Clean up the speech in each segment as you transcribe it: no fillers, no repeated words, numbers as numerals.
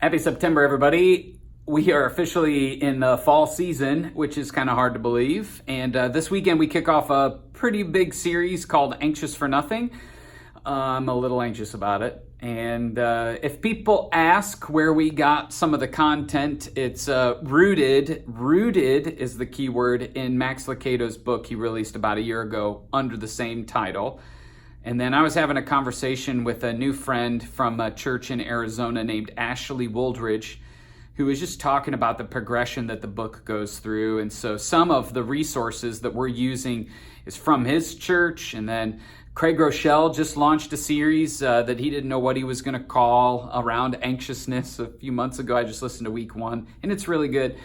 Happy September, everybody. We are officially in the fall season, which is kind of hard to believe. And this weekend, we kick off a pretty big series called Anxious for Nothing. I'm a little anxious about it. And if people ask where we got some of the content, it's rooted is the key word in Max Lucado's book he released about a year ago under the same title. And then I was having a conversation with a new friend from a church in Arizona named Ashley Wooldridge, who was just talking about the progression that the book goes through. And so some of the resources that we're using is from his church. And then Craig Rochelle just launched a series that he didn't know what he was going to call around anxiousness a few months ago. I just listened to week 1, and it's really good.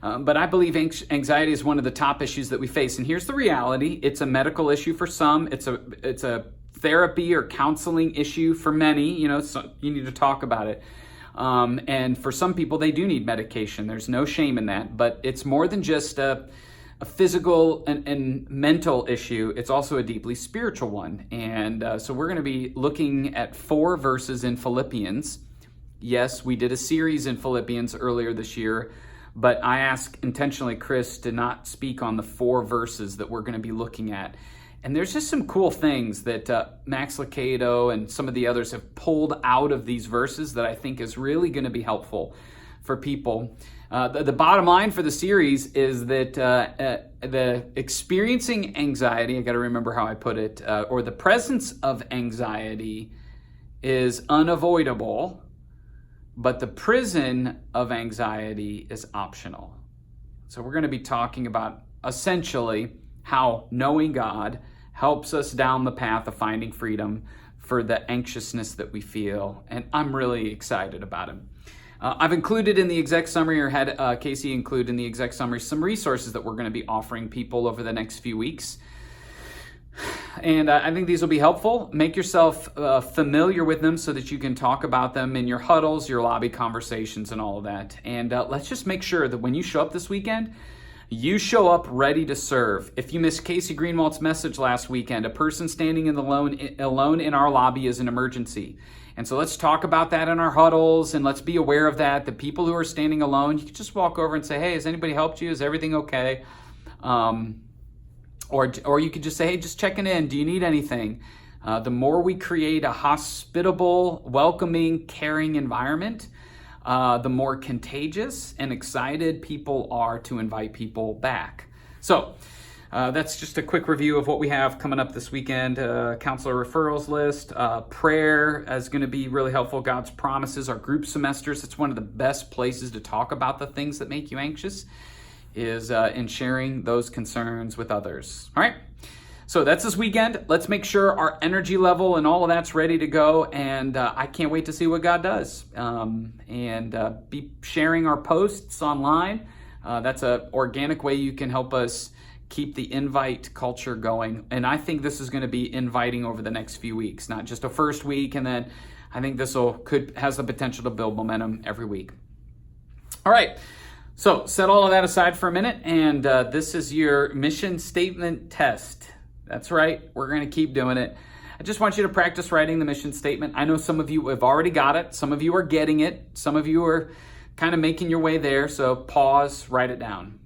But I believe anxiety is one of the top issues that we face. And here's the reality. It's a medical issue for some. It's a therapy or counseling issue for many. So you need to talk about it. And for some people, they do need medication. There's no shame in that. But it's more than just a physical and mental issue. It's also a deeply spiritual one. And so we're going to be looking at 4 verses in Philippians. Yes, we did a series in Philippians earlier this year, but I asked intentionally Chris to not speak on the 4 verses that we're going to be looking at. And there's just some cool things that Max Lucado and some of the others have pulled out of these verses that I think is really going to be helpful for people. The bottom line for the series is that the experiencing anxiety, I got to remember how I put it, or the presence of anxiety is unavoidable, but the prison of anxiety is optional. So we're going to be talking about essentially how knowing God helps us down the path of finding freedom for the anxiousness that we feel. And I'm really excited about it. I've included in the exec summary, or had Casey include in the exec summary, some resources that we're going to be offering people over the next few weeks. And I think these will be helpful. Make yourself familiar with them so that you can talk about them in your huddles, your lobby conversations, and all of that. And let's just make sure that when you show up this weekend, you show up ready to serve. If you missed Casey Greenwald's message last weekend, a person standing alone in our lobby is an emergency. And so let's talk about that in our huddles, and let's be aware of that. The people who are standing alone, you can just walk over and say, hey, has anybody helped you? Is everything okay? Or you could just say, hey, just checking in. Do you need anything? The more we create a hospitable, welcoming, caring environment, the more contagious and excited people are to invite people back. So that's just a quick review of what we have coming up this weekend. Counselor referrals list, prayer is going to be really helpful. God's promises, our group semesters. It's one of the best places to talk about the things that make you anxious, is in sharing those concerns with others. All right. So that's this weekend. Let's make sure our energy level and all of that's ready to go. And I can't wait to see what God does. Be sharing our posts online. That's an organic way you can help us keep the invite culture going. And I think this is going to be inviting over the next few weeks, not just a first week. And then I think this has the potential to build momentum every week. All right. So set all of that aside for a minute. And this is your mission statement test. That's right. We're going to keep doing it. I just want you to practice writing the mission statement. I know some of you have already got it. Some of you are getting it. Some of you are kind of making your way there. So pause, write it down.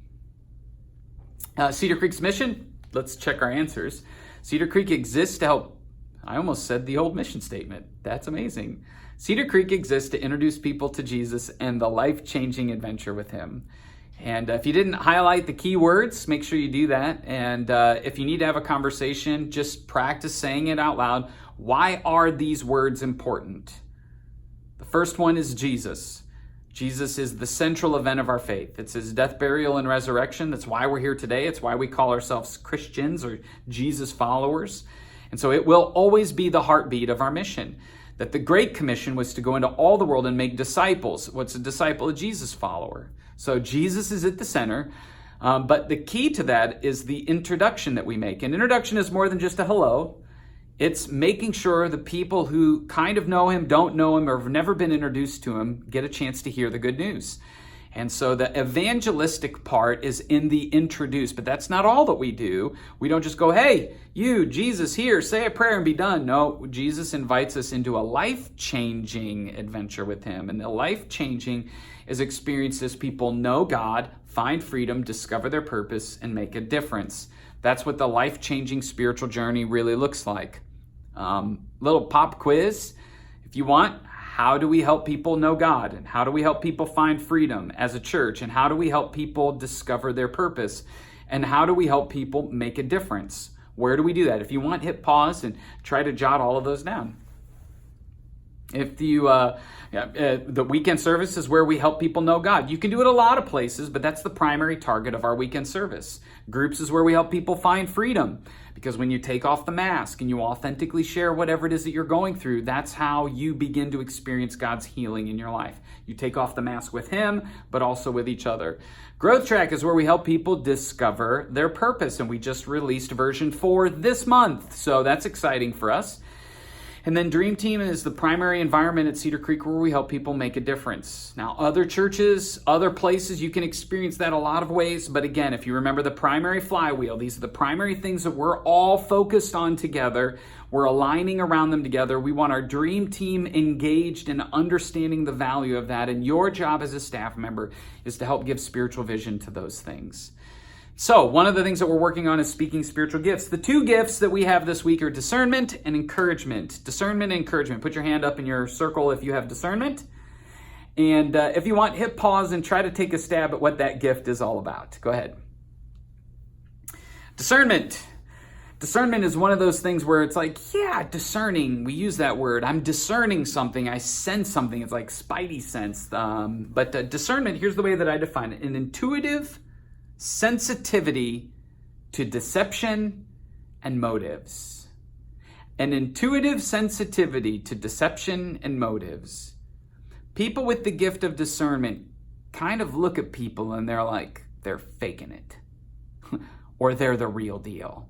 Cedar Creek's mission. Let's check our answers. Cedar Creek exists to help. I almost said the old mission statement. That's amazing. Cedar Creek exists to introduce people to Jesus and the life-changing adventure with him. And if you didn't highlight the key words, make sure you do that. And if you need to have a conversation, just practice saying it out loud. Why are these words important? The first one is Jesus. Jesus is the central event of our faith. It's his death, burial, and resurrection. That's why we're here today. It's why we call ourselves Christians or Jesus followers. And so it will always be the heartbeat of our mission. That the Great Commission was to go into all the world and make disciples. What's a disciple? A Jesus follower. So Jesus is at the center. But the key to that is the introduction that we make. An introduction is more than just a hello. It's making sure the people who kind of know him, don't know him, or have never been introduced to him get a chance to hear the good news. And so the evangelistic part is in the introduce, but that's not all that we do. We don't just go, hey, you, Jesus, here, say a prayer and be done. No, Jesus invites us into a life-changing adventure with him. And the life-changing is experienced as people know God, find freedom, discover their purpose, and make a difference. That's what the life-changing spiritual journey really looks like. Little pop quiz, if you want. How do we help people know God? And how do we help people find freedom as a church? And how do we help people discover their purpose? And how do we help people make a difference? Where do we do that? If you want, hit pause and try to jot all of those down. If you, the weekend service is where we help people know God. You can do it a lot of places, but that's the primary target of our weekend service. Groups is where we help people find freedom, because when you take off the mask and you authentically share whatever it is that you're going through, that's how you begin to experience God's healing in your life. You take off the mask with him, but also with each other. Growth Track is where we help people discover their purpose, and we just released version 4 this month, so that's exciting for us. And then Dream Team is the primary environment at Cedar Creek where we help people make a difference. Now, other churches, other places, you can experience that a lot of ways. But again, if you remember the primary flywheel, these are the primary things that we're all focused on together. We're aligning around them together. We want our Dream Team engaged in understanding the value of that. And your job as a staff member is to help give spiritual vision to those things. So one of the things that we're working on is speaking spiritual gifts. The 2 gifts that we have this week are discernment and encouragement. Discernment and encouragement. Put your hand up in your circle if you have discernment. And if you want, hit pause and try to take a stab at what that gift is all about. Go ahead. Discernment. Discernment is one of those things where it's like, yeah, discerning. We use that word. I'm discerning something. I sense something. It's like spidey sense. But discernment, here's the way that I define it. An intuitive sensitivity to deception and motives. An intuitive sensitivity to deception and motives. People with the gift of discernment kind of look at people and they're like, they're faking it. Or they're the real deal.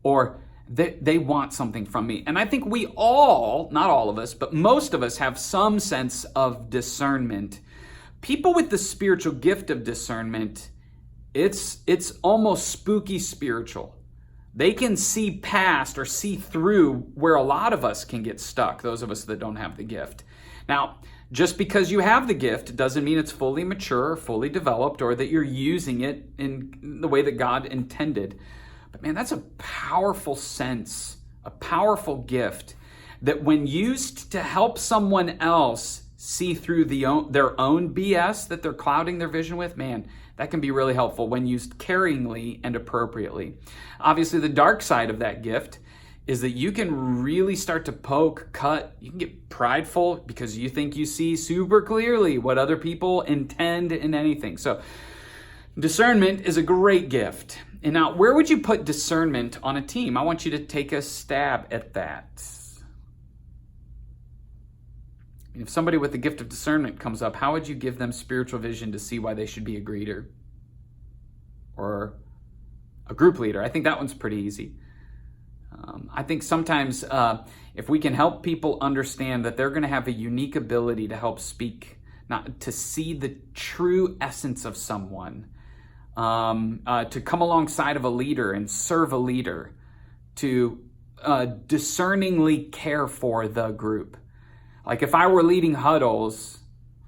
Or they want something from me. And I think we all, not all of us, but most of us have some sense of discernment. People with the spiritual gift of discernment, it's almost spooky spiritual. They can see past or see through where a lot of us can get stuck, those of us that don't have the gift. Now, just because you have the gift doesn't mean it's fully mature or fully developed or that you're using it in the way that God intended. But man, that's a powerful sense, a powerful gift that when used to help someone else see through their own BS that they're clouding their vision with, man, that can be really helpful when used caringly and appropriately. Obviously, the dark side of that gift is that you can really start to poke, cut. You can get prideful because you think you see super clearly what other people intend in anything. So discernment is a great gift. And now, where would you put discernment on a team? I want you to take a stab at that. If somebody with the gift of discernment comes up, how would you give them spiritual vision to see why they should be a greeter or a group leader? I think that one's pretty easy. I think sometimes if we can help people understand that they're going to have a unique ability to help speak, not to see the true essence of someone, to come alongside of a leader and serve a leader, to discerningly care for the group. Like if I were leading huddles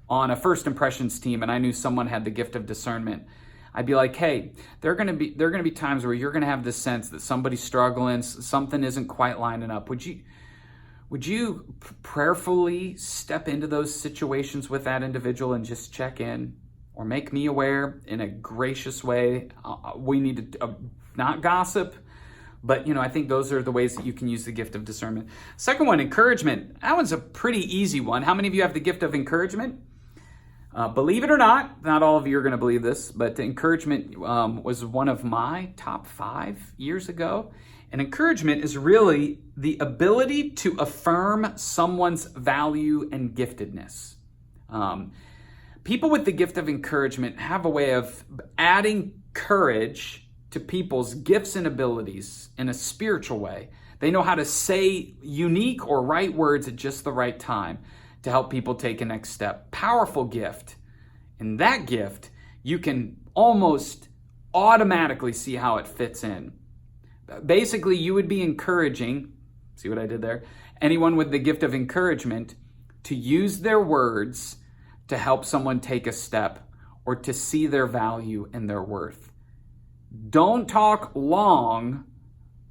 on a first impressions team and I knew someone had the gift of discernment, I'd be like, hey, there are going to be times where you're going to have this sense that somebody's struggling, something isn't quite lining up. Would you prayerfully step into those situations with that individual and just check in or make me aware in a gracious way? We need to not gossip. But, I think those are the ways that you can use the gift of discernment. Second one, encouragement. That one's a pretty easy one. How many of you have the gift of encouragement? Believe it or not all of you are going to believe this, but encouragement was one of my top 5 years ago. And encouragement is really the ability to affirm someone's value and giftedness. People with the gift of encouragement have a way of adding courage to people's gifts and abilities in a spiritual way. They know how to say unique or right words at just the right time to help people take a next step. Powerful gift. And that gift, you can almost automatically see how it fits in. Basically, you would be encouraging, see what I did there? Anyone with the gift of encouragement to use their words to help someone take a step or to see their value and their worth. Don't talk long,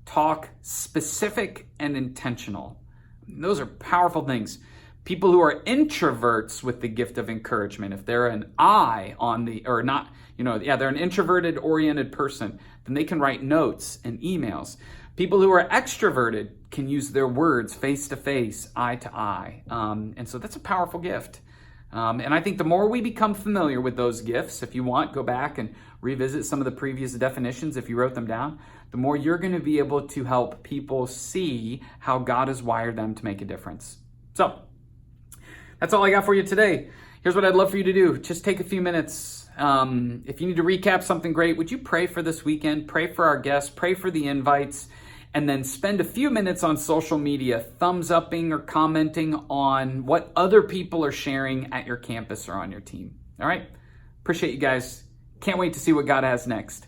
talk specific and intentional. Those are powerful things. People who are introverts with the gift of encouragement, if they're an I on the, or not, they're an introverted oriented person, then they can write notes and emails. People who are extroverted can use their words face to face, eye to eye. And so that's a powerful gift. And I think the more we become familiar with those gifts, if you want, go back and revisit some of the previous definitions if you wrote them down, the more you're going to be able to help people see how God has wired them to make a difference. So that's all I got for you today. Here's what I'd love for you to do. Just take a few minutes. If you need to recap something great, would you pray for this weekend? Pray for our guests, pray for the invites, and then spend a few minutes on social media, thumbs upping or commenting on what other people are sharing at your campus or on your team. All right? Appreciate you guys. Can't wait to see what God has next.